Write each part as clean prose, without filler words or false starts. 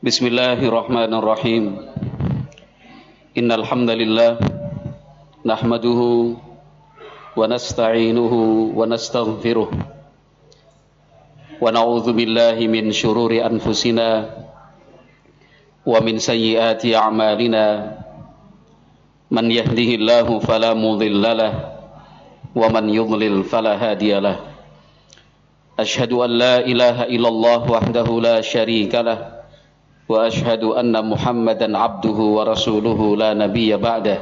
Bismillahirrahmanirrahim. Innal hamdalillah nahmaduhu wa nasta'inuhu wa nastaghfiruh wa na'udzu billahi min shururi anfusina wa min sayyiati a'malina. Man yahdihillahu fala mudhillalah wa man yudlil fala hadiyalah. Ashhadu an la ilaha illallah wahdahu la syarikalah wa ashhadu anna Muhammadan abduhu wa rasuluhu la nabiyya ba'dah.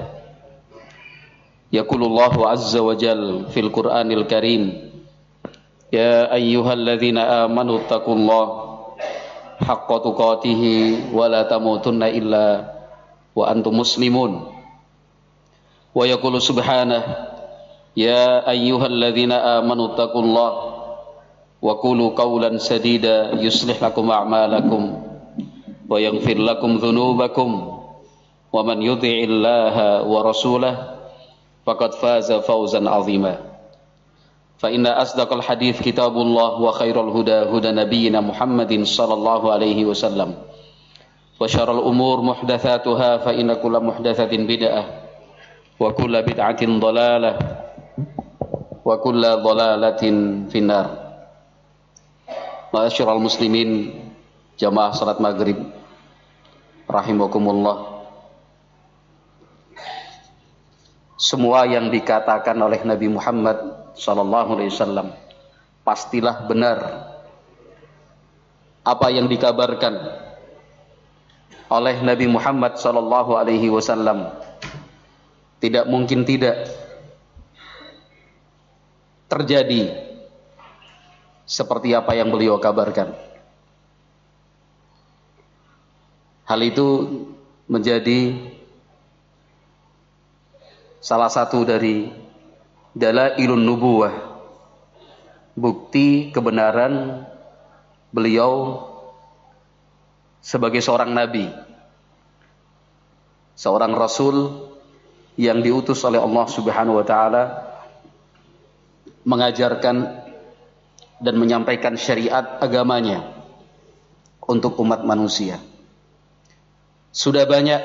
Yaqulullahu azza wa jal fil Qur'anil Karim, ya ayyuhalladzina amanu taqullaha haqqa tuqatih wa la tamutunna illa wa antum muslimun. Wa yaqulu subhanahu, ya ayyuhalladzina amanu taqullaha wa qulu qawlan sadida yuslih lakum a'malakum wa yaghfir lakum dhunubakum wa man yuti'illaha wa rasulahu faqad faza fawzan 'azima. Fa inna asdaqal hadits kitabullah wa khairal huda huda nabiyyina Muhammadin sallallahu alaihi wasallam wa syarrul umur muhdatsatuha fa inna kulla muhdatsatin bid'ah wa kulla bid'atin dhalalah wa kulla dhalalatin finnar. Ma'asyiral muslimin, jamaah salat maghrib rahimakumullah. Semua yang dikatakan oleh Nabi Muhammad sallallahu alaihi wasallam pastilah benar. Apa yang dikabarkan oleh Nabi Muhammad sallallahu alaihi wasallam tidak mungkin tidak terjadi seperti apa yang beliau kabarkan. Hal itu menjadi salah satu dari dalailun nubuwah, bukti kebenaran beliau sebagai seorang nabi, seorang rasul yang diutus oleh Allah Subhanahu wa taala mengajarkan dan menyampaikan syariat agamanya untuk umat manusia. Sudah banyak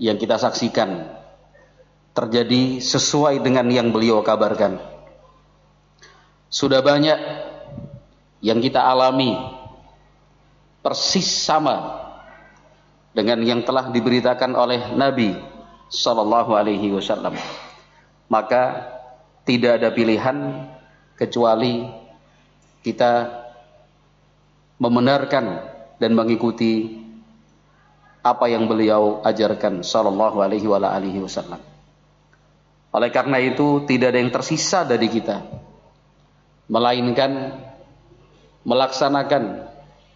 yang kita saksikan terjadi sesuai dengan yang beliau kabarkan. Sudah banyak yang kita alami persis sama dengan yang telah diberitakan oleh Nabi sallallahu alaihi wasallam. Maka tidak ada pilihan kecuali kita membenarkan dan mengikuti apa yang beliau ajarkan sallallahu alaihi wasallam. Oleh karena itu tidak ada yang tersisa dari kita melainkan melaksanakan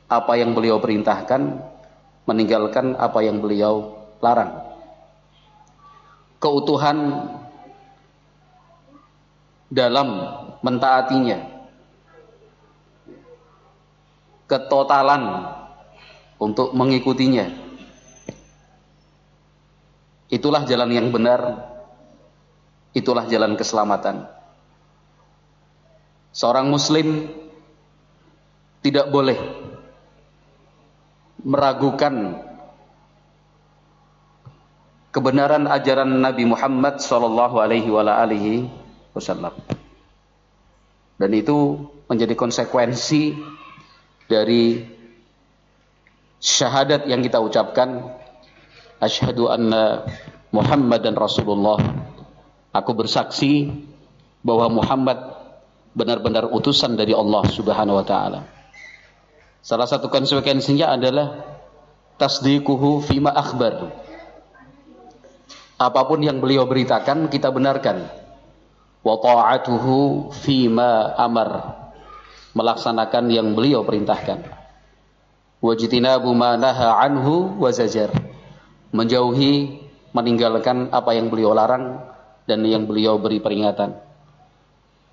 apa yang beliau perintahkan, meninggalkan apa yang beliau larang. Keutuhan dalam mentaatinya, ketotalan untuk mengikutinya, itulah jalan yang benar, itulah jalan keselamatan. Seorang muslim tidak boleh meragukan kebenaran ajaran Nabi Muhammad sallallahu alaihi wasallam. Dan itu menjadi konsekuensi dari syahadat yang kita ucapkan, asyhadu anna Muhammadan Rasulullah. Aku bersaksi bahwa Muhammad benar-benar utusan dari Allah Subhanahu wa taala. Salah satu konsekuensinya adalah tasdiquhu fima akhbar. Apapun yang beliau beritakan kita benarkan. Wa ta'atuhu fima amar. Melaksanakan yang beliau perintahkan. Wajtinabu ma naha anhu wa zajar. Menjauhi, meninggalkan apa yang beliau larang dan yang beliau beri peringatan.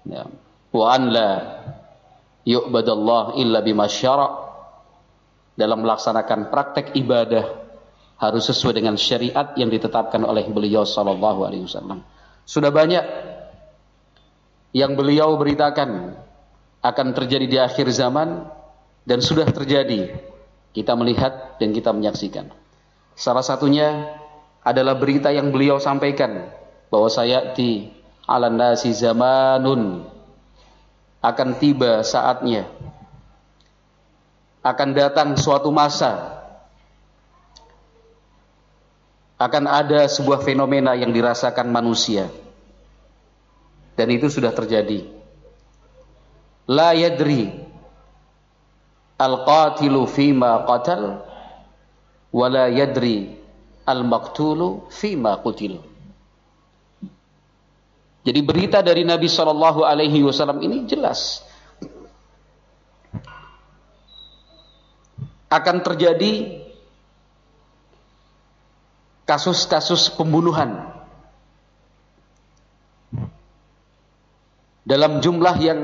Ya. Wa an la yu'badallah illa bima syara'. Dalam melaksanakan praktek ibadah harus sesuai dengan syariat yang ditetapkan oleh beliau sallallahu alaihi wasallam. Sudah banyak yang beliau beritakan akan terjadi di akhir zaman dan sudah terjadi Kita melihat dan kita menyaksikan. Salah satunya adalah berita yang beliau sampaikan bahwa sayati 'alan nasi zamanun, akan tiba saatnya, akan datang suatu masa, akan ada sebuah fenomena yang dirasakan manusia, dan itu sudah terjadi. La yadri al-qatilu fima qatal wa la yadri al-maqtulu fima qutil. Jadi berita dari Nabi sallallahu alaihi wasallam ini jelas akan terjadi kasus-kasus pembunuhan dalam jumlah yang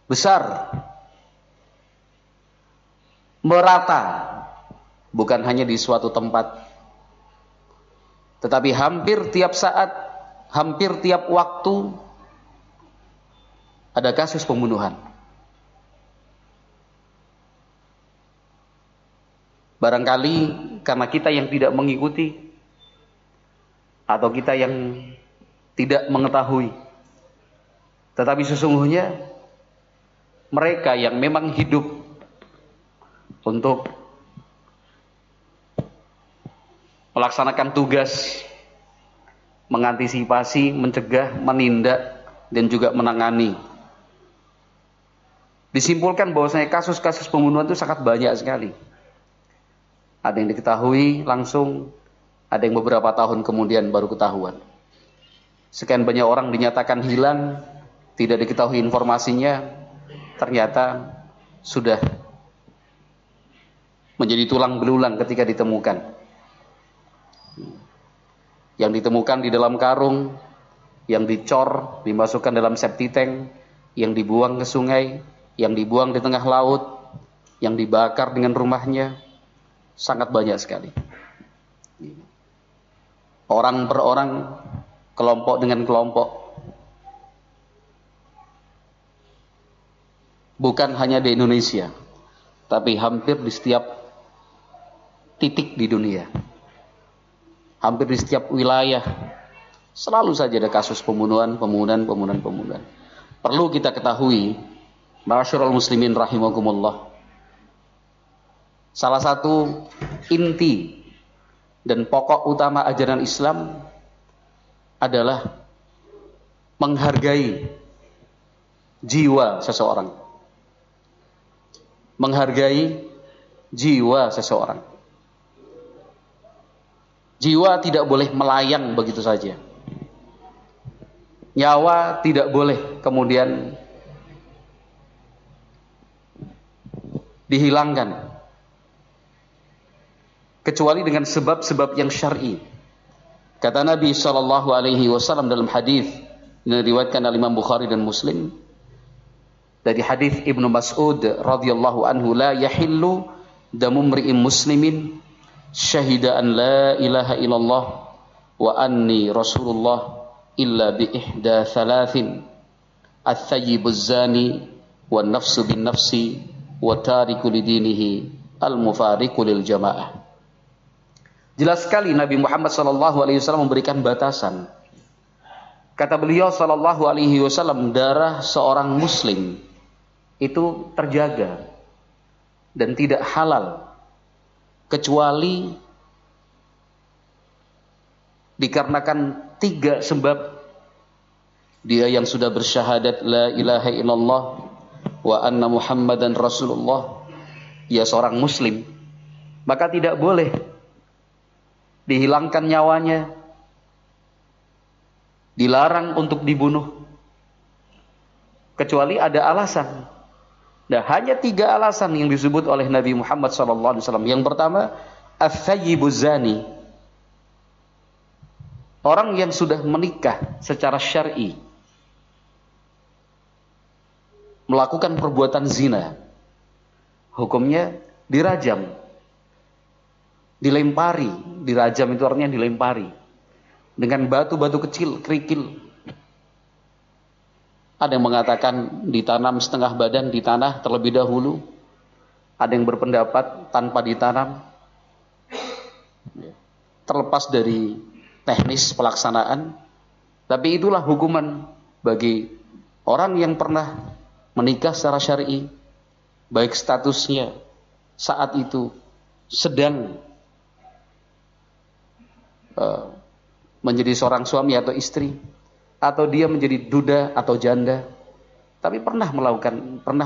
besar, merata, bukan hanya di suatu tempat, tetapi hampir tiap saat, hampir tiap waktu ada kasus pembunuhan. Barangkali karena kita yang tidak mengikuti, atau kita yang tidak mengetahui, tetapi sesungguhnya mereka yang memang hidup untuk melaksanakan tugas, mengantisipasi, mencegah, menindak, dan juga menangani. Disimpulkan bahwasanya kasus-kasus pembunuhan itu sangat banyak sekali. Ada yang diketahui langsung, ada yang beberapa tahun kemudian baru ketahuan. Sekian banyak orang dinyatakan hilang, tidak diketahui informasinya, ternyata sudah menjadi tulang belulang ketika ditemukan. Yang ditemukan di dalam karung, yang dicor, dimasukkan dalam septic tank, yang dibuang ke sungai, yang dibuang di tengah laut, yang dibakar dengan rumahnya, sangat banyak sekali. Orang per orang, kelompok dengan kelompok. Bukan hanya di Indonesia, tapi hampir di setiap titik di dunia, hampir di setiap wilayah, selalu saja ada kasus pembunuhan. Perlu kita ketahui, ma'asyiral muslimin rahimakumullah, salah satu inti dan pokok utama ajaran Islam adalah menghargai jiwa seseorang. Menghargai jiwa seseorang. Jiwa tidak boleh melayang begitu saja. Nyawa tidak boleh kemudian dihilangkan, kecuali dengan sebab-sebab yang syar'i. Kata Nabi sallallahu alaihi wasallam dalam hadis yang diriwayatkan oleh Imam Bukhari dan Muslim, dari hadis Ibnu Mas'ud radhiyallahu anhu, la yahillu damu mri'in muslimin syahida an la ilaha illallah wa anni rasulullah illa bi ihda thalathin, at-thayyibuz zani wan nafsu bin nafsi wa tariku lidinihi al-mufariqu lil jamaah. Jelas sekali Nabi Muhammad sallallahu alaihi wasallam memberikan batasan. Kata beliau sallallahu alaihi wasallam, darah seorang muslim itu terjaga dan tidak halal kecuali dikarenakan 3 sebab. Dia yang sudah bersyahadat la ilaha illallah wa anna muhammadan rasulullah, dia seorang muslim, maka tidak boleh dihilangkan nyawanya, dilarang untuk dibunuh, kecuali ada alasan. Nah, hanya 3 alasan yang disebut oleh Nabi Muhammad SAW. Yang pertama, ats-tsayyibuz zani, orang yang sudah menikah secara syar'i, melakukan perbuatan zina, hukumnya dirajam, dilempari. Dirajam itu artinya dilempari dengan batu-batu kecil, kerikil. Ada yang mengatakan ditanam setengah badan di tanah terlebih dahulu, Ada yang berpendapat tanpa ditanam. Terlepas dari teknis pelaksanaan, tapi itulah hukuman bagi orang yang pernah menikah secara syar'i, baik statusnya saat itu sedang menjadi seorang suami atau istri, atau dia menjadi duda atau janda, tapi pernah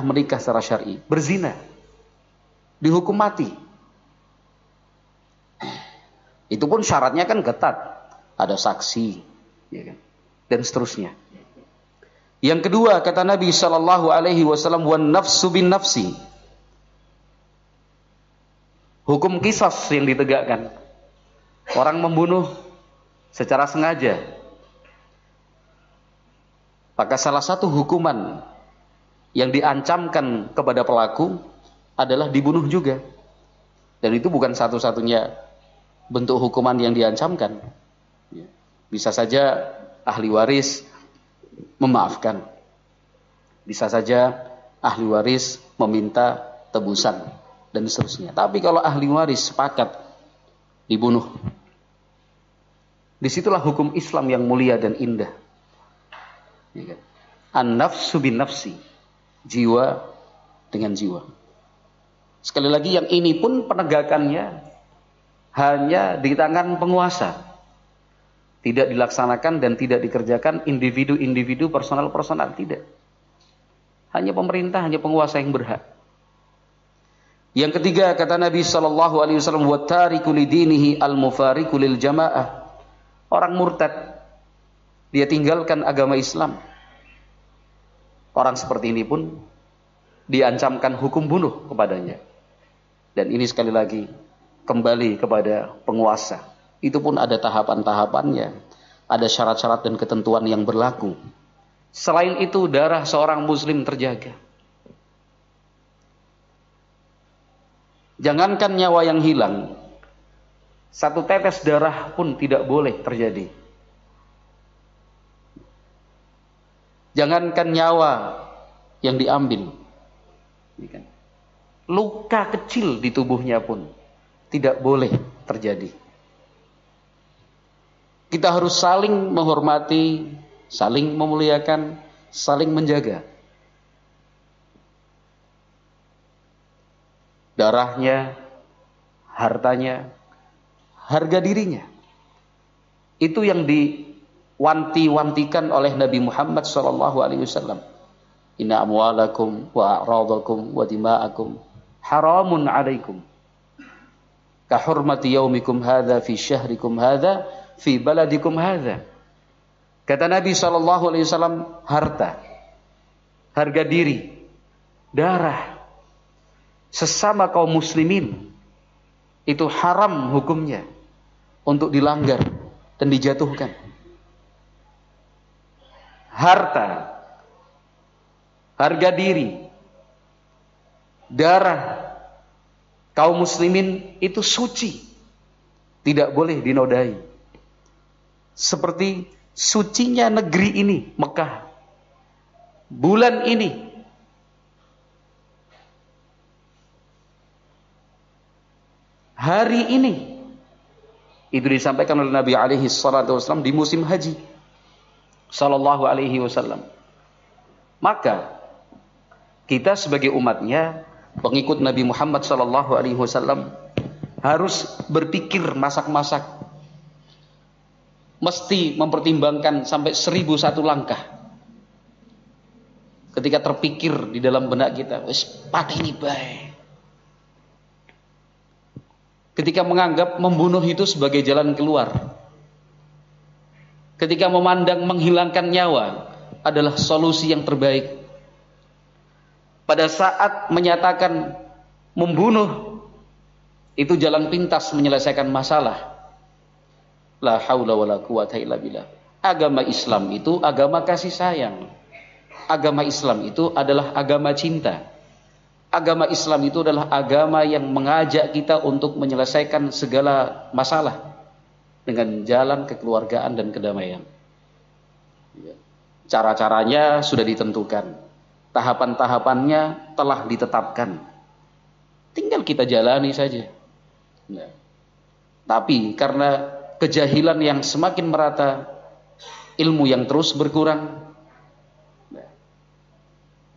menikah secara syar'i, berzina, dihukum mati. Itu pun syaratnya kan ketat, ada saksi, ya kan? Dan seterusnya. Yang kedua, kata Nabi Shallallahu Alaihi Wasallam, wan nafsu bin nafsi, hukum qisas yang ditegakkan. Orang membunuh secara sengaja, maka salah satu hukuman yang diancamkan kepada pelaku adalah dibunuh juga. Dan itu bukan satu-satunya bentuk hukuman yang diancamkan. Bisa saja ahli waris memaafkan. Bisa saja ahli waris meminta tebusan dan seterusnya. Tapi kalau ahli waris sepakat dibunuh, disitulah hukum Islam yang mulia dan indah. An-nafsu bin nafsi, jiwa dengan jiwa. Sekali lagi, yang ini pun penegakannya hanya di tangan penguasa. Tidak dilaksanakan dan tidak dikerjakan individu-individu, personal-personal, tidak. Hanya pemerintah, hanya penguasa yang berhak. Yang ketiga, kata Nabi sallallahu alaihi wasallam, wa tariku lidinihi al-mufariqu lil jamaah. Orang murtad, dia tinggalkan agama Islam. Orang seperti ini pun diancamkan hukum bunuh kepadanya. Dan ini sekali lagi kembali kepada penguasa. Itu pun ada tahapan-tahapannya, ada syarat-syarat dan ketentuan yang berlaku. Selain itu, darah seorang muslim terjaga. Jangankan nyawa yang hilang, satu tetes darah pun tidak boleh terjadi. Jangankan nyawa yang diambil, luka kecil di tubuhnya pun tidak boleh terjadi. Kita harus saling menghormati, saling memuliakan, saling menjaga. Darahnya, hartanya, harga dirinya. Itu yang diwanti-wantikan oleh Nabi Muhammad SAW. Inna amwalakum wa a'radakum wa dima'akum haramun alaikum. Kahurmati yaumikum hadha fi syahrikum hadha fi baladikum hadha. Kata Nabi SAW, harta, harga diri, darah sesama kaum muslimin itu haram hukumnya untuk dilanggar dan dijatuhkan. Harta, harga diri, darah kaum muslimin itu suci, tidak boleh dinodai. Seperti sucinya negeri ini, Mekah, bulan ini, hari ini. Itu disampaikan oleh Nabi alaihi salatu wasallam di musim haji sallallahu alaihi wasallam. Maka kita sebagai umatnya, pengikut Nabi Muhammad sallallahu alaihi wasallam, harus berpikir masak-masak. Mesti mempertimbangkan sampai 1001 langkah. Ketika terpikir di dalam benak kita, wis pateni bae. Ketika menganggap membunuh itu sebagai jalan keluar. Ketika memandang menghilangkan nyawa adalah solusi yang terbaik. Pada saat menyatakan membunuh itu jalan pintas menyelesaikan masalah. La haula wala quwata illa billah. Agama Islam itu agama kasih sayang. Agama Islam itu adalah agama cinta. Agama Islam itu adalah agama yang mengajak kita untuk menyelesaikan segala masalah dengan jalan kekeluargaan dan kedamaian. Cara-caranya sudah ditentukan, tahapan-tahapannya telah ditetapkan. Tinggal kita jalani saja. Nah, tapi karena kejahilan yang semakin merata, ilmu yang terus berkurang,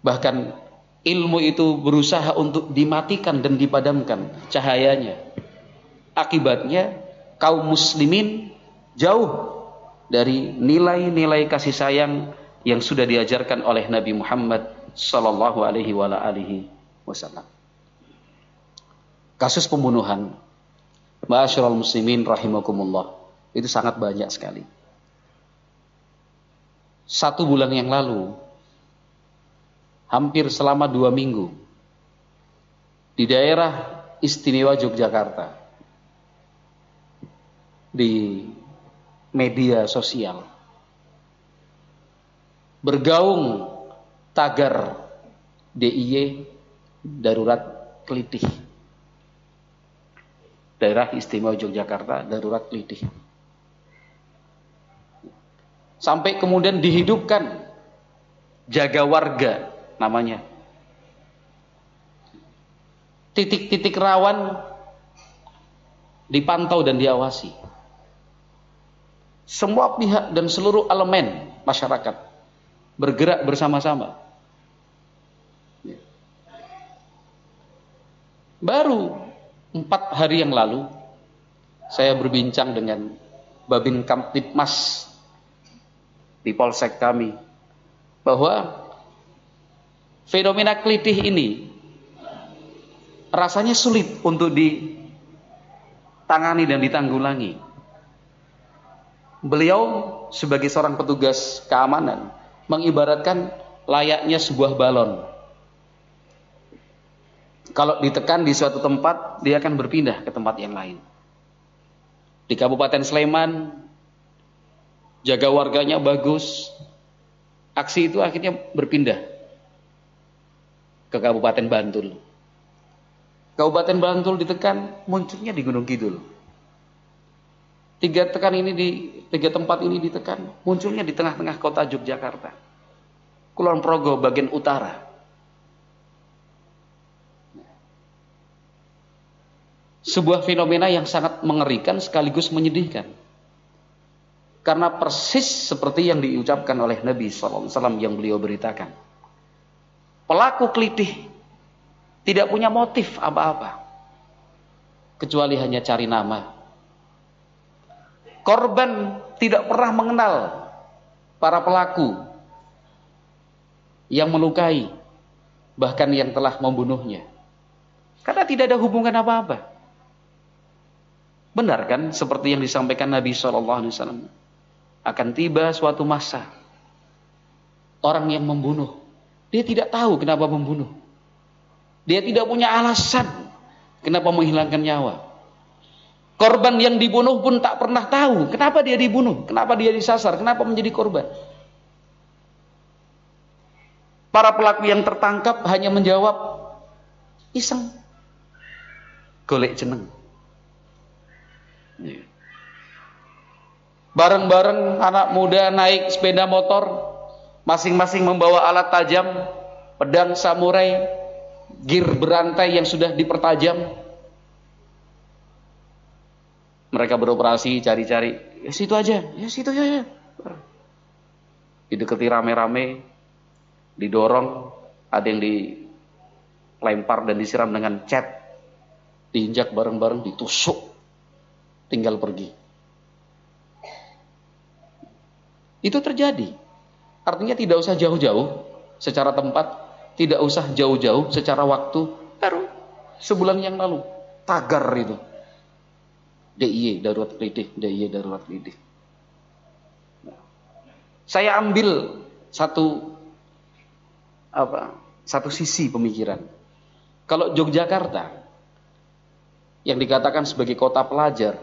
bahkan ilmu itu berusaha untuk dimatikan dan dipadamkan cahayanya. Akibatnya kaum muslimin jauh dari nilai-nilai kasih sayang yang sudah diajarkan oleh Nabi Muhammad sallallahu alaihi wasallam. Kasus pembunuhan, ma'asyiral muslimin rahimakumullah, itu sangat banyak sekali. 1 bulan yang lalu, hampir selama 2 minggu, di daerah istimewa Yogyakarta, di media sosial, bergaung tagar DIY darurat Kelitih. Daerah istimewa Yogyakarta darurat Kelitih. Sampai kemudian dihidupkan jaga warga namanya. Titik-titik rawan dipantau dan diawasi. Semua pihak dan seluruh elemen masyarakat bergerak bersama-sama. Baru 4 hari yang lalu saya berbincang dengan Babin Kamtibmas di Polsek kami bahwa fenomena Kelitih ini rasanya sulit untuk ditangani dan ditanggulangi. Beliau sebagai seorang petugas keamanan mengibaratkan layaknya sebuah balon. Kalau ditekan di suatu tempat, dia akan berpindah ke tempat yang lain. Di Kabupaten Sleman, jaga warganya bagus. Aksi itu akhirnya berpindah ke Kabupaten Bantul. Kabupaten Bantul ditekan, munculnya di Gunung Kidul. 3 tempat ini ditekan, munculnya di tengah-tengah kota Yogyakarta. Kulon Progo bagian utara. Sebuah fenomena yang sangat mengerikan sekaligus menyedihkan. Karena persis seperti yang diucapkan oleh Nabi SAW yang beliau beritakan. Pelaku Kelitih tidak punya motif apa-apa. Kecuali hanya cari nama. Korban tidak pernah mengenal para pelaku yang melukai, bahkan yang telah membunuhnya. Karena tidak ada hubungan apa-apa. Benar kan seperti yang disampaikan Nabi SAW, akan tiba suatu masa orang yang membunuh, dia tidak tahu kenapa membunuh, dia tidak punya alasan kenapa menghilangkan nyawa. Korban yang dibunuh pun tak pernah tahu kenapa dia dibunuh, kenapa dia disasar, kenapa menjadi korban. Para pelaku yang tertangkap hanya menjawab iseng, golek jeneng. Bareng-bareng anak muda naik sepeda motor, masing-masing membawa alat tajam, pedang samurai, gear berantai yang sudah dipertajam. Mereka beroperasi, cari-cari, ya situ aja, ya situ aja. Didekati rame-rame, didorong, ada yang dilempar dan disiram dengan cat, diinjak bareng-bareng, ditusuk, tinggal pergi. Itu terjadi. Artinya tidak usah jauh-jauh secara tempat, tidak usah jauh-jauh secara waktu. Baru sebulan yang lalu tagar itu. DIY darurat Kelitih, DIY darurat Kelitih. Nah, saya ambil satu sisi pemikiran. Kalau Yogyakarta yang dikatakan sebagai kota pelajar,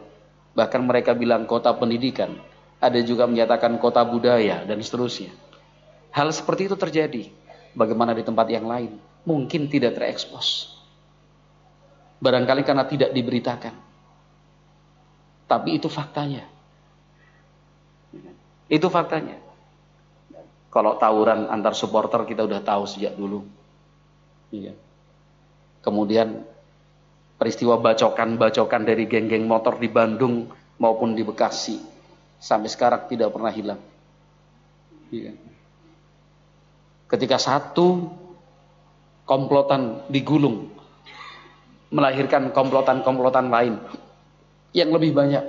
bahkan mereka bilang kota pendidikan, ada juga menyatakan kota budaya dan seterusnya. Hal seperti itu terjadi. Bagaimana di tempat yang lain? Mungkin tidak terekspos. Barangkali karena tidak diberitakan. Tapi itu faktanya. Itu faktanya. Kalau tawuran antar supporter kita udah tahu sejak dulu. Iya. Kemudian peristiwa bacokan-bacokan dari geng-geng motor di Bandung maupun di Bekasi sampai sekarang tidak pernah hilang. Ya. Ketika satu komplotan digulung, melahirkan komplotan-komplotan lain yang lebih banyak.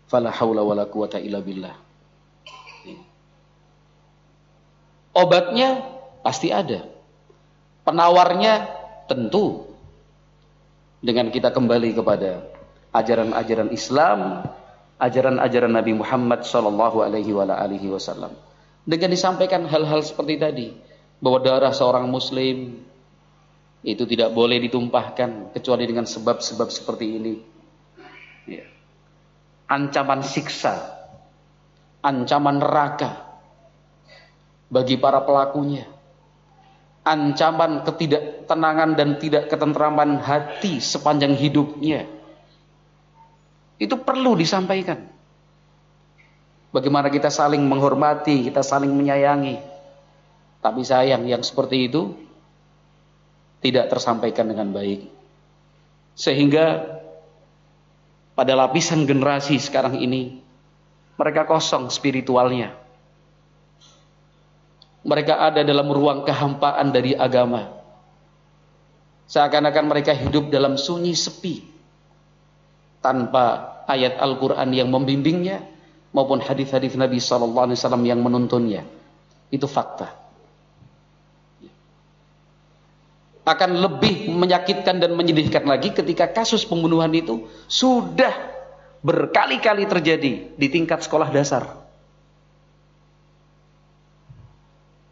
Fala haula wala quwata illa billah. Obatnya pasti ada. Penawarnya tentu dengan kita kembali kepada ajaran-ajaran Islam, ajaran-ajaran Nabi Muhammad sallallahu alaihi wasallam. Dengan disampaikan hal-hal seperti tadi, bahwa darah seorang muslim itu tidak boleh ditumpahkan kecuali dengan sebab-sebab seperti ini. Ya. Ancaman siksa, ancaman neraka bagi para pelakunya, ancaman ketidaktenangan dan tidak ketentraman hati sepanjang hidupnya. Itu perlu disampaikan. Bagaimana kita saling menghormati, kita saling menyayangi. Tapi sayang yang seperti itu tidak tersampaikan dengan baik. Sehingga pada lapisan generasi sekarang ini mereka kosong spiritualnya. Mereka ada dalam ruang kehampaan dari agama. Seakan-akan mereka hidup dalam sunyi sepi, tanpa ayat Al-Quran yang membimbingnya maupun hadis-hadis Nabi SAW yang menuntunnya. Itu fakta. Akan lebih menyakitkan dan menyedihkan lagi ketika kasus pembunuhan itu sudah berkali-kali terjadi di tingkat sekolah dasar.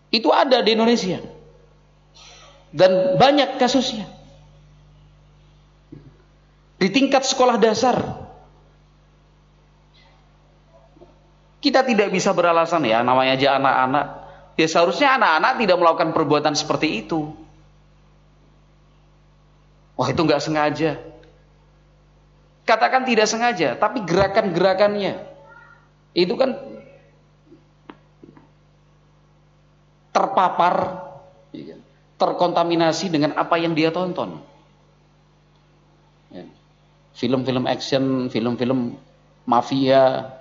Itu ada di Indonesia. Dan banyak kasusnya. Di tingkat sekolah dasar. Kita tidak bisa beralasan ya, namanya aja anak-anak. Ya seharusnya anak-anak tidak melakukan perbuatan seperti itu. Wah itu nggak sengaja. Katakan tidak sengaja, tapi gerakan-gerakannya itu kan terpapar, terkontaminasi dengan apa yang dia tonton. Film-film action, film-film mafia,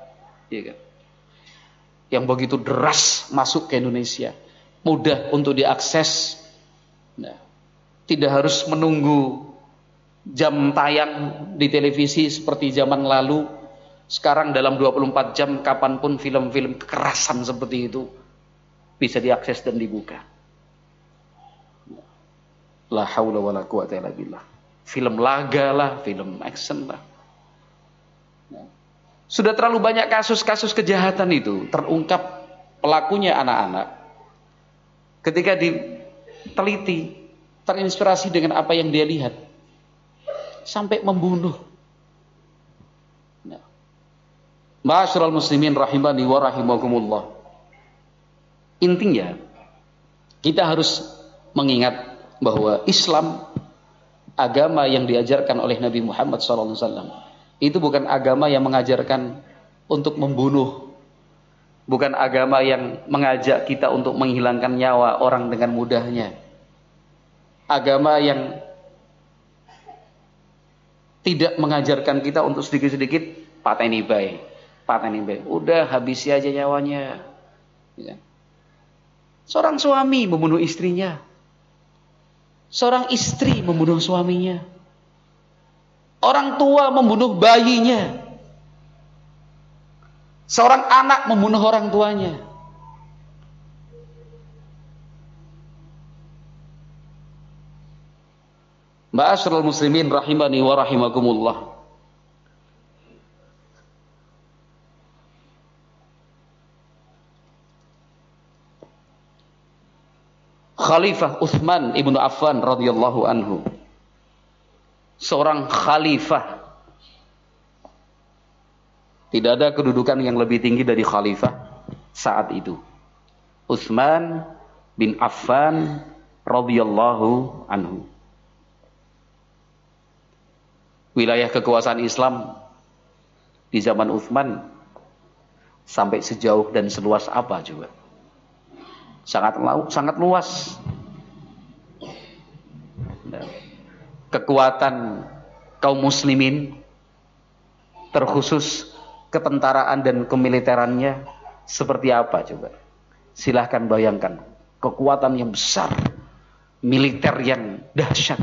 yang begitu deras masuk ke Indonesia, mudah untuk diakses. Nah, tidak harus menunggu jam tayang di televisi seperti zaman lalu. Sekarang dalam 24 jam kapanpun film-film kekerasan seperti itu bisa diakses dan dibuka. La haula wala quwata illa billah. Film laga lah, film action lah. Sudah terlalu banyak kasus-kasus kejahatan itu terungkap pelakunya anak-anak. Ketika diteliti, terinspirasi dengan apa yang dia lihat, sampai membunuh. Ma'asyiral muslimin rahimani wa rahimakumullah. Intinya kita harus mengingat bahwa Islam, agama yang diajarkan oleh Nabi Muhammad SAW, itu bukan agama yang mengajarkan untuk membunuh, bukan agama yang mengajak kita untuk menghilangkan nyawa orang dengan mudahnya. Agama yang tidak mengajarkan kita untuk sedikit-sedikit pateni bae. Udah habisi aja nyawanya. Seorang suami membunuh istrinya. Seorang istri membunuh suaminya. Orang tua membunuh bayinya. Seorang anak membunuh orang tuanya. Ma'asyiral muslimin rahimani wa rahimakumullah. Khalifah Utsman ibnu Affan radhiyallahu anhu, seorang khalifah. Tidak ada kedudukan yang lebih tinggi dari khalifah saat itu. Utsman bin Affan radhiyallahu anhu. Wilayah kekuasaan Islam di zaman Utsman sampai sejauh dan seluas apa juga? Sangat luas. kekuatan kaum muslimin, terkhusus ketentaraan dan kemiliterannya seperti apa coba? Silahkan bayangkan, kekuatan yang besar, militer yang dahsyat.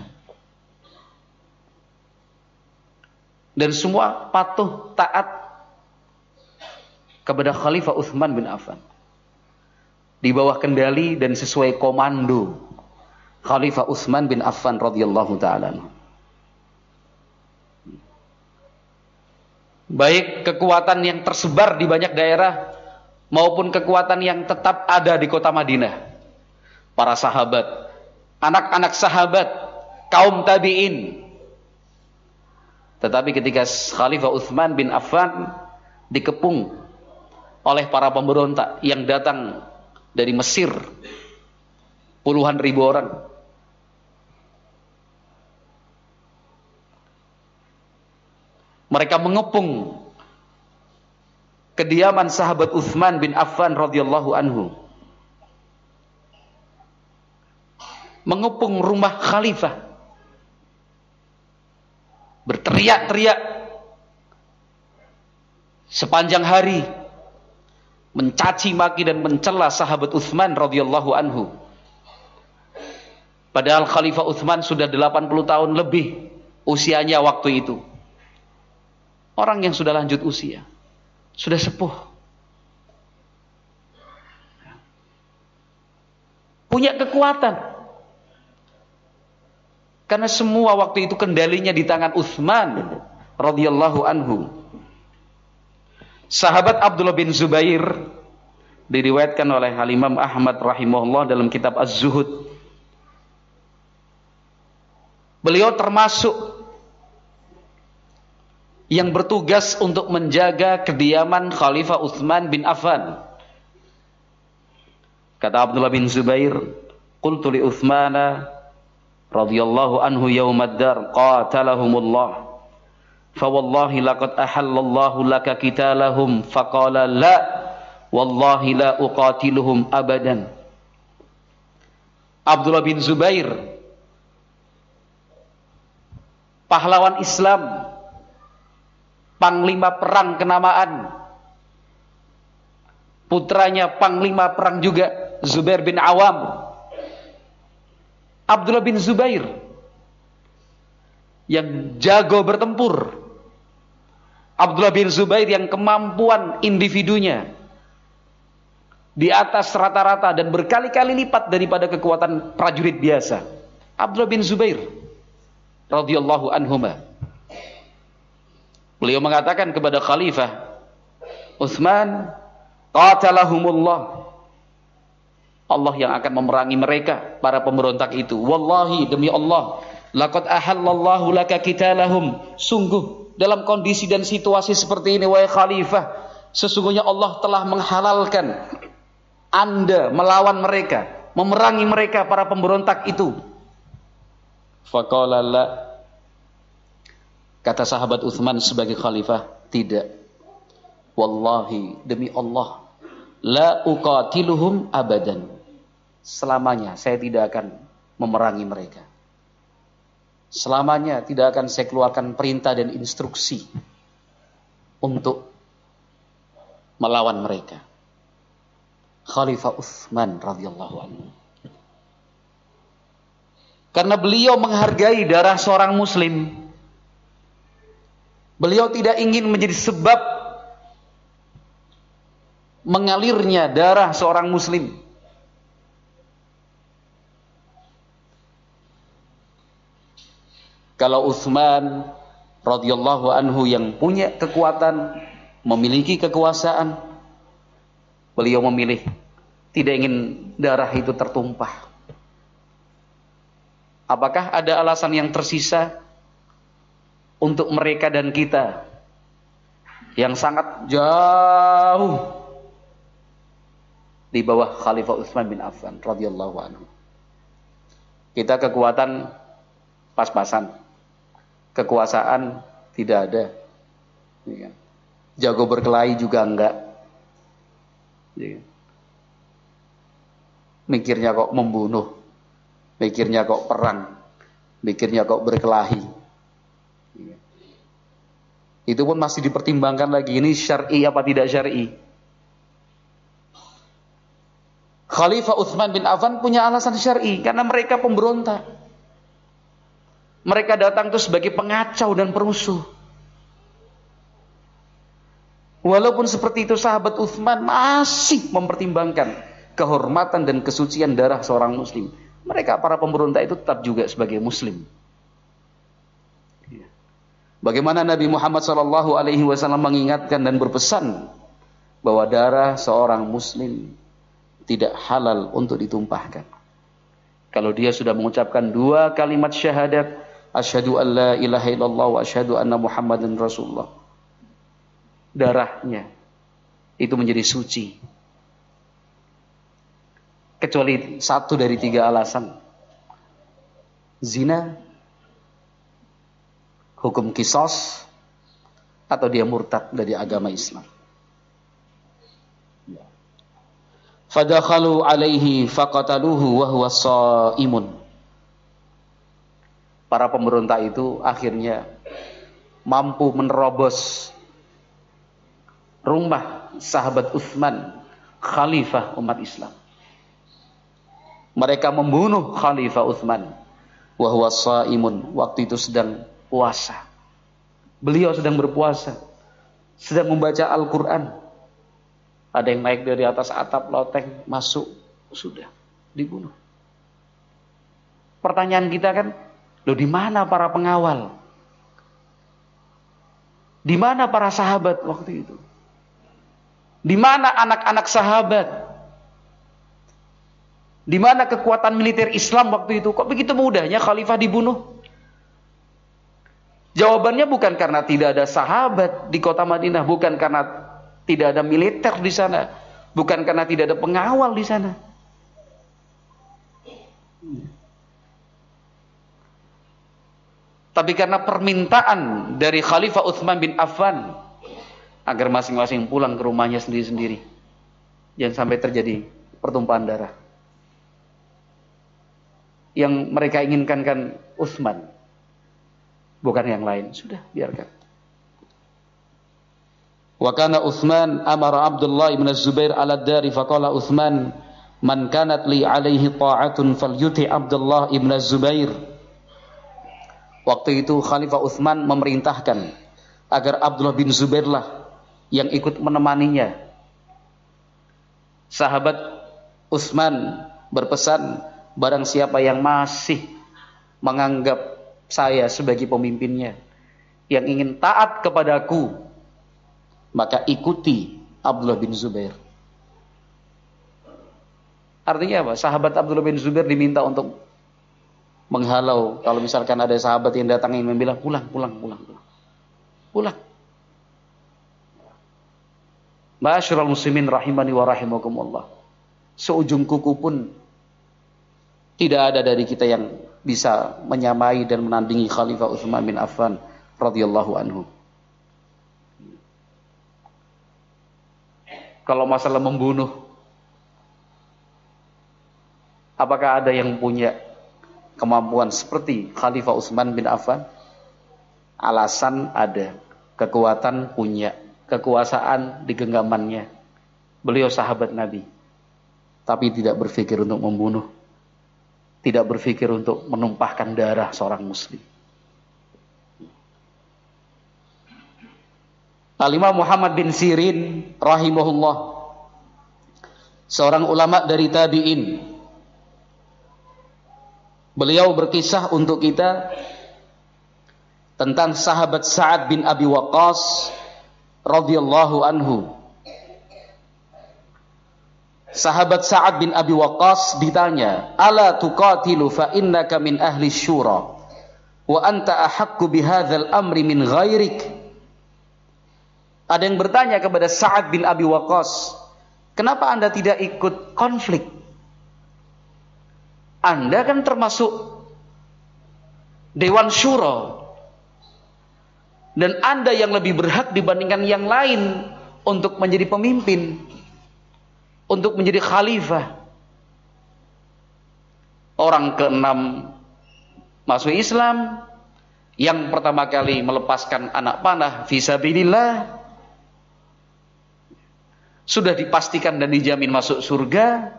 Dan semua patuh taat kepada Khalifah Utsman bin Affan. Di bawah kendali dan sesuai komando Khalifah Utsman bin Affan radhiyallahu taala. Baik kekuatan yang tersebar di banyak daerah maupun kekuatan yang tetap ada di kota Madinah. Para sahabat, anak-anak sahabat, kaum tabi'in. Tetapi ketika Khalifah Utsman bin Affan dikepung oleh para pemberontak yang datang dari Mesir, puluhan ribu orang, mereka mengepung kediaman sahabat Utsman bin Affan radhiyallahu anhu, mengepung rumah khalifah, berteriak-teriak sepanjang hari, mencaci maki dan mencela sahabat Utsman radhiyallahu anhu. Padahal Khalifah Utsman sudah 80 tahun lebih usianya waktu itu. Orang yang sudah lanjut usia, sudah sepuh, punya kekuatan. Karena semua waktu itu kendalinya di tangan Utsman radhiyallahu anhu. Sahabat Abdullah bin Zubair diriwayatkan oleh Al-Imam Ahmad rahimahullah dalam kitab Az-Zuhud. Beliau termasuk yang bertugas untuk menjaga kediaman Khalifah Utsman bin Affan. Kata Abdullah bin Zubair, qultu li Utsmana radhiyallahu anhu yaumad dar qatalahumullah fa wallahi laqad ahallallahu laka qitalahum faqala la wallahi la uqatiluhum abadan. Abdullah bin Zubair, pahlawan Islam, panglima perang kenamaan, putranya panglima perang juga Zubair bin Awam. Abdullah bin Zubair yang jago bertempur, Abdullah bin Zubair yang kemampuan individunya di atas rata-rata dan berkali-kali lipat daripada kekuatan prajurit biasa. Abdullah bin Zubair radhiyallahu anhuma, beliau mengatakan kepada Khalifah Utsman, qatalahumullah, Allah yang akan memerangi mereka, para pemberontak itu. Wallahi, demi Allah, laqad ahallallahu laka qitalahum, sungguh dalam kondisi dan situasi seperti ini wahai Khalifah, sesungguhnya Allah telah menghalalkan Anda melawan mereka, memerangi mereka, para pemberontak itu. Faqala la, kata sahabat Utsman sebagai khalifah, tidak. Wallahi, demi Allah, la uqatiluhum abadan, selamanya saya tidak akan memerangi mereka. Selamanya tidak akan saya keluarkan perintah dan instruksi untuk melawan mereka. Khalifah Utsman radhiyallahu anhu. Karena beliau menghargai darah seorang muslim, beliau tidak ingin menjadi sebab mengalirnya darah seorang muslim. Kalau Utsman radhiyallahu anhu yang punya kekuatan, memiliki kekuasaan, beliau memilih tidak ingin darah itu tertumpah. Apakah ada alasan yang tersisa untuk mereka dan kita yang sangat jauh di bawah Khalifah Utsman bin Affan radhiyallahu anhu? Kita kekuatan pas-pasan, kekuasaan tidak ada, jago berkelahi juga enggak, mikirnya kok membunuh, mikirnya kok perang, Mikirnya kok berkelahi. Itu pun masih dipertimbangkan lagi, ini syar'i apa tidak syar'i. Khalifah Utsman bin Affan punya alasan syar'i karena mereka pemberontak. Mereka datang itu sebagai pengacau dan perusuh. Walaupun seperti itu, sahabat Utsman masih mempertimbangkan kehormatan dan kesucian darah seorang muslim. Mereka para pemberontak itu tetap juga sebagai muslim. Bagaimana Nabi Muhammad SAW mengingatkan dan berpesan bahwa darah seorang muslim tidak halal untuk ditumpahkan. Kalau dia sudah mengucapkan 2 kalimat syahadat, asyhadu an la ilaha illallah wa asyhadu anna Muhammadan Rasulullah, darahnya itu menjadi suci. Kecuali 1 dari 3 alasan. Zina, hukum kisos, atau dia murtad dari agama Islam. Fadakhalu alaihi faqataluhu wa huwa shaimun. Para pemberontak itu akhirnya mampu menerobos rumah sahabat Utsman, khalifah umat Islam. Mereka membunuh Khalifah Utsman wa huwa shaimun, waktu itu sedang puasa. Beliau sedang berpuasa, sedang membaca Al-Quran. Ada yang naik dari atas atap loteng, masuk, sudah dibunuh. Pertanyaan kita kan, loh di mana para pengawal? Di mana para sahabat waktu itu? Di mana anak-anak sahabat? Di mana kekuatan militer Islam waktu itu? Kok begitu mudahnya khalifah dibunuh? Jawabannya bukan karena tidak ada sahabat di kota Madinah, bukan karena tidak ada militer di sana, bukan karena tidak ada pengawal di sana. Tapi karena permintaan dari Khalifah Utsman bin Affan agar masing-masing pulang ke rumahnya sendiri-sendiri. Jangan sampai terjadi pertumpahan darah. Yang mereka inginkan kan Utsman, bukan yang lain. Sudah, biarkan. Wa kana Utsman amara Abdullah ibn Zubair ala dari faqala Utsman man kanat li alaihi ta'atun falyuti Abdullah ibn Zubair. Waktu itu Khalifah Utsman memerintahkan agar Abdullah bin Zubair lah yang ikut menemaninya. Sahabat Utsman berpesan, barang siapa yang masih menganggap saya sebagai pemimpinnya, yang ingin taat kepadaku, maka ikuti Abdullah bin Zubair. Artinya apa? Sahabat Abdullah bin Zubair diminta untuk menghalau. Kalau misalkan ada sahabat yang datang ingin bilang pulang. Ma'asyiral muslimin rahimani wa rahimakumullah. Seujung kuku pun tidak ada dari kita yang bisa menyamai dan menandingi Khalifah Utsman bin Affan radhiyallahu anhu. Kalau masalah membunuh, apakah ada yang punya kemampuan seperti Khalifah Utsman bin Affan? Alasan ada, kekuatan punya, kekuasaan di genggamannya. Beliau sahabat Nabi, tapi tidak berpikir untuk membunuh, tidak berpikir untuk menumpahkan darah seorang muslim. Al-Imam Muhammad bin Sirin rahimahullah, seorang ulama dari tabi'in, beliau berkisah untuk kita tentang sahabat Sa'ad bin Abi Waqqas radhiyallahu anhu. Sahabat Sa'ad bin Abi Waqqas ditanya, "Ala tuqatilu fa innaka min ahli syura wa anta ahaqqu bihadzal amri min ghairik?" Ada yang bertanya kepada Sa'ad bin Abi Waqqas, "Kenapa Anda tidak ikut konflik? Anda kan termasuk Dewan Syura, dan Anda yang lebih berhak dibandingkan yang lain untuk menjadi pemimpin, untuk menjadi khalifah." Orang keenam masuk Islam, yang pertama kali melepaskan anak panah fisabilillah, sudah dipastikan dan dijamin masuk surga,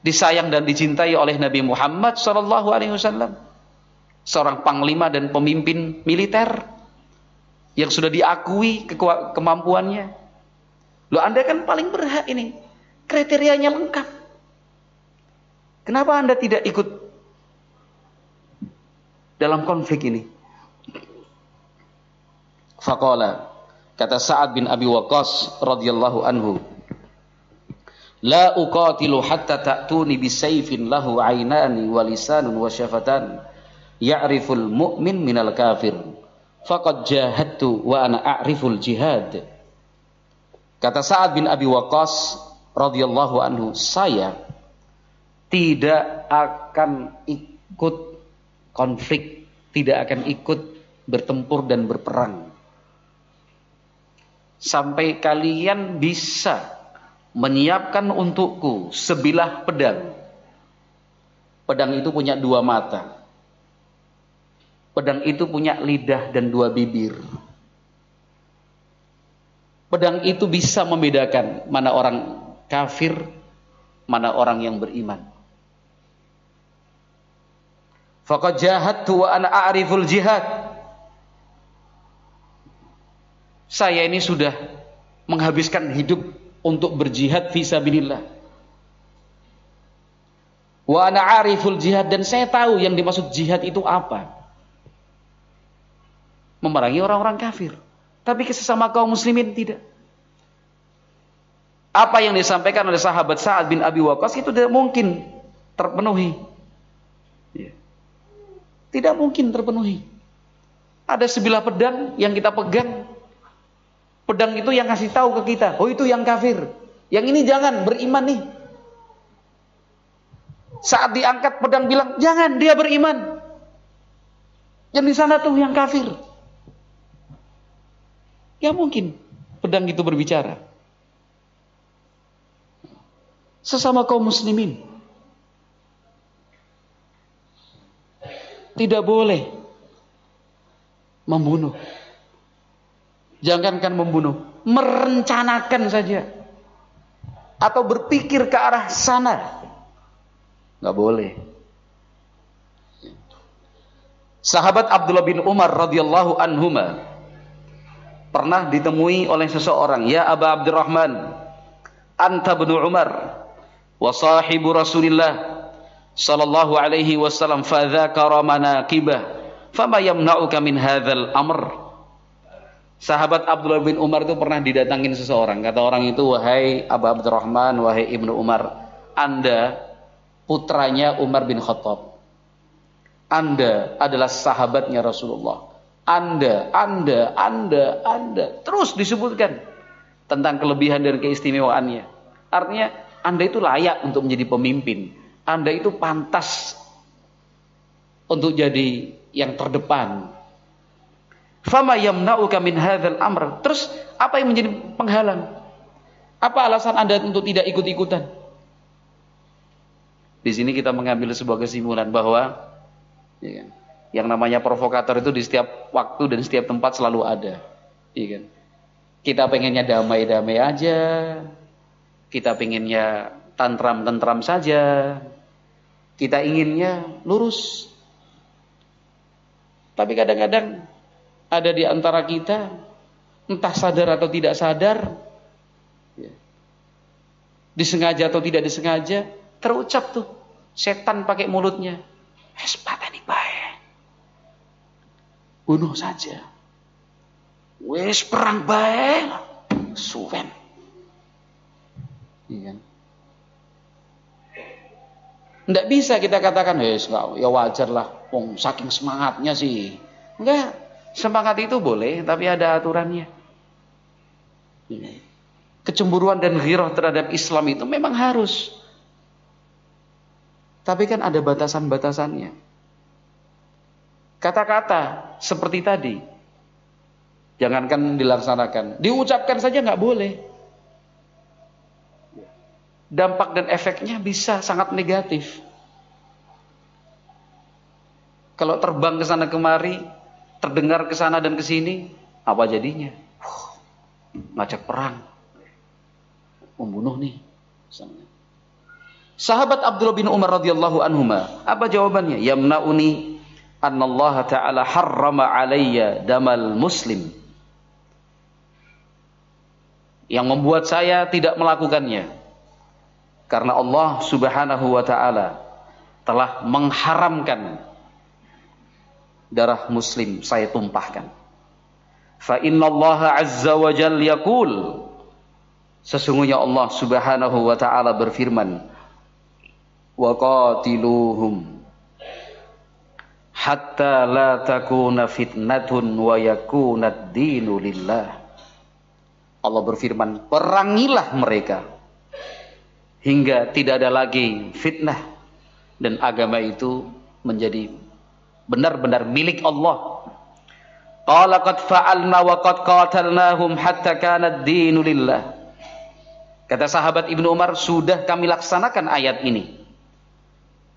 disayang dan dicintai oleh Nabi Muhammad SAW, seorang panglima dan pemimpin militer yang sudah diakui kemampuannya. Loh, Anda kan paling berhak ini, kriterianya lengkap. Kenapa Anda tidak ikut dalam konflik ini? Faqala, kata Sa'ad bin Abi Waqqas radhiyallahu anhu, la uqatilu hatta ta'tuni bisayfin lahu 'ainani wa lisanun wa syafatan ya'riful mu'min minal kafir faqad jahadtu wa ana a'riful jihad. Kata Sa'ad bin Abi Waqqas radhiyallahu anhu, saya tidak akan ikut konflik, tidak akan ikut bertempur dan berperang sampai kalian bisa menyiapkan untukku sebilah pedang. Pedang itu punya dua mata. Pedang itu punya lidah dan dua bibir. Pedang itu bisa membedakan mana orang kafir, mana orang yang beriman. Faqad jahadtu wa ana a'riful jihad. Saya ini sudah menghabiskan hidup untuk berjihad fisabilillah. Wa ana a'riful jihad, dan saya tahu yang dimaksud jihad itu apa. Memerangi orang-orang kafir. Tapi ke sesama kaum muslimin tidak. Apa yang disampaikan oleh sahabat Sa'ad bin Abi Waqqas itu tidak mungkin terpenuhi. Tidak mungkin terpenuhi. Ada sebilah pedang yang kita pegang. Pedang itu yang ngasih tahu ke kita, oh itu yang kafir. Yang ini jangan, beriman nih. Saat diangkat pedang bilang, jangan, dia beriman. Yang di sana tuh yang kafir. Ya mungkin pedang itu berbicara. Sesama kaum muslimin tidak boleh membunuh. Jangankan membunuh, merencanakan saja atau berpikir ke arah sana nggak boleh. Sahabat Abdullah bin Umar radhiyallahu anhuma pernah ditemui oleh seseorang, ya Aba Abdurrahman, anta bin Umar wa sahibu Rasulillah sallallahu alaihi wasallam, fa dzakara manaqibah fama yamna'uka min hadzal amr. Sahabat Abdullah bin Umar itu pernah didatangin seseorang. Kata orang itu, wahai Abu Abdurrahman, wahai Ibnu Umar, Anda putranya Umar bin Khattab. Anda adalah sahabatnya Rasulullah. Anda. Terus disebutkan tentang kelebihan dan keistimewaannya. Artinya, Anda itu layak untuk menjadi pemimpin. Anda itu pantas untuk jadi yang terdepan. Fama yamna'uka min hadzal amr. Terus apa yang menjadi penghalang? Apa alasan Anda untuk tidak ikut-ikutan? Di sini kita mengambil sebuah kesimpulan bahwa ya kan, yang namanya provokator itu di setiap waktu dan setiap tempat selalu ada. Ya kan? Kita pengennya damai-damai aja. Kita pengennya tantram-tantram saja. Kita inginnya lurus. Tapi kadang-kadang ada di antara kita, entah sadar atau tidak sadar, ya, disengaja atau tidak disengaja, terucap tuh setan pakai mulutnya, pateni bae, bunuh saja, wes perang bae, suwen, iya. Nggak bisa kita katakan, ya wajar lah, saking semangatnya sih, enggak. Semangat itu boleh, tapi ada aturannya. Kecemburuan dan ghirah terhadap Islam itu memang harus. Tapi kan ada batasan-batasannya. Kata-kata seperti tadi, jangankan dilaksanakan, diucapkan saja nggak boleh. Dampak dan efeknya bisa sangat negatif. Kalau terbang ke sana kemari, terdengar ke sana dan ke sini, apa jadinya? Ngajak perang. Membunuh nih. Sahabat Abdullah bin Umar radhiyallahu anhuma, apa jawabannya? Yamna'uni annallaha ta'ala harrama alayya damal muslim. Yang membuat saya tidak melakukannya karena Allah Subhanahu wa taala telah mengharamkan darah muslim saya tumpahkan. Fa innallaha azza wa jalla yaqul, sesungguhnya Allah Subhanahu wa taala berfirman, wa qatiluhum hatta la takuna fitnatun wa yakuna ad-dinu lillah. Allah berfirman, perangilah mereka hingga tidak ada lagi fitnah dan agama itu menjadi benar-benar milik Allah. Qala qad fa'alna wa qad qatalnahum hatta kana ad-dinu lillah. Kata sahabat Ibnu Umar, sudah kami laksanakan ayat ini.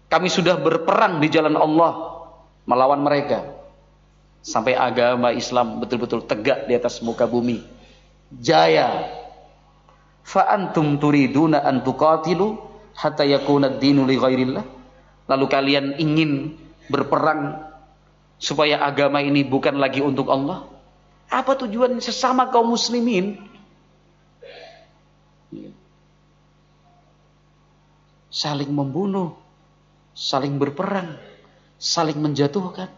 Kami sudah berperang di jalan Allah melawan mereka sampai agama Islam betul-betul tegak di atas muka bumi. Jaya. Fa antum turiduna an tuqatilu hatta yakuna ad-dinu li ghairillah. Lalu kalian ingin berperang supaya agama ini bukan lagi untuk Allah? Apa tujuan sesama kaum muslimin? Saling membunuh, saling berperang, saling menjatuhkan.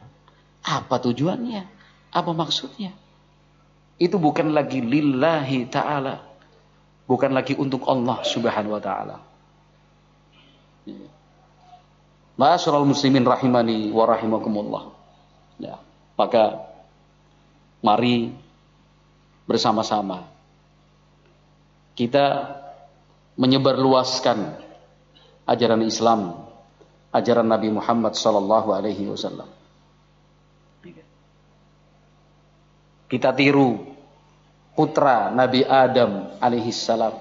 Apa tujuannya? Apa maksudnya? Itu bukan lagi lillahi ta'ala, bukan lagi untuk Allah Subhanahu wa ta'ala. Ma'asyiral muslimin rahimani wa rahimakumullah. Ya, maka mari bersama-sama kita menyebarluaskan ajaran Islam, ajaran Nabi Muhammad sallallahu alaihi wasallam. Kita tiru putra Nabi Adam alaihissalam.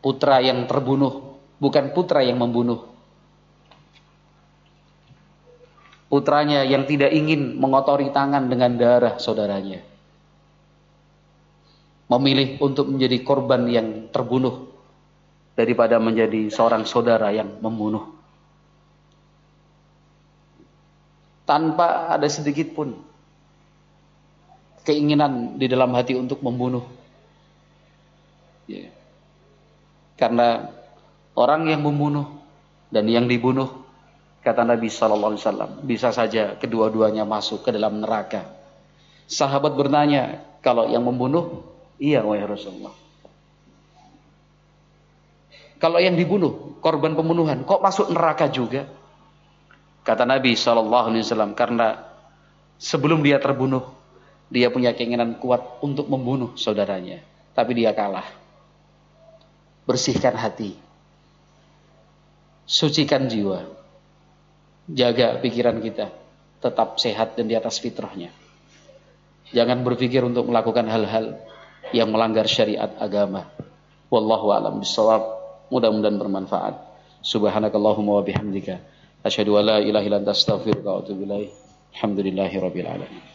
Putra yang terbunuh, bukan putra yang membunuh. Putranya yang tidak ingin mengotori tangan dengan darah saudaranya. Memilih untuk menjadi korban yang terbunuh daripada menjadi seorang saudara yang membunuh. Tanpa ada sedikit pun keinginan di dalam hati untuk membunuh. Ya. Karena orang yang membunuh dan yang dibunuh, kata Nabi SAW, bisa saja kedua-duanya masuk ke dalam neraka. Sahabat bertanya, kalau yang membunuh, iya wahai Rasulullah. Kalau yang dibunuh, korban pembunuhan, kok masuk neraka juga? Kata Nabi SAW, karena sebelum dia terbunuh, dia punya keinginan kuat untuk membunuh saudaranya. Tapi dia kalah. Bersihkan hati. Sucikan jiwa. Jaga pikiran kita. Tetap sehat dan di atas fitrahnya. Jangan berpikir untuk melakukan hal-hal yang melanggar syariat agama. Wallahu a'lam bishawab. Mudah-mudahan bermanfaat. Subhanakallahumma wa bihamdika. Asyhadu an la ilaha illa anta astaghfiruka wa atubu ilaik. Alhamdulillahirabbil alamin.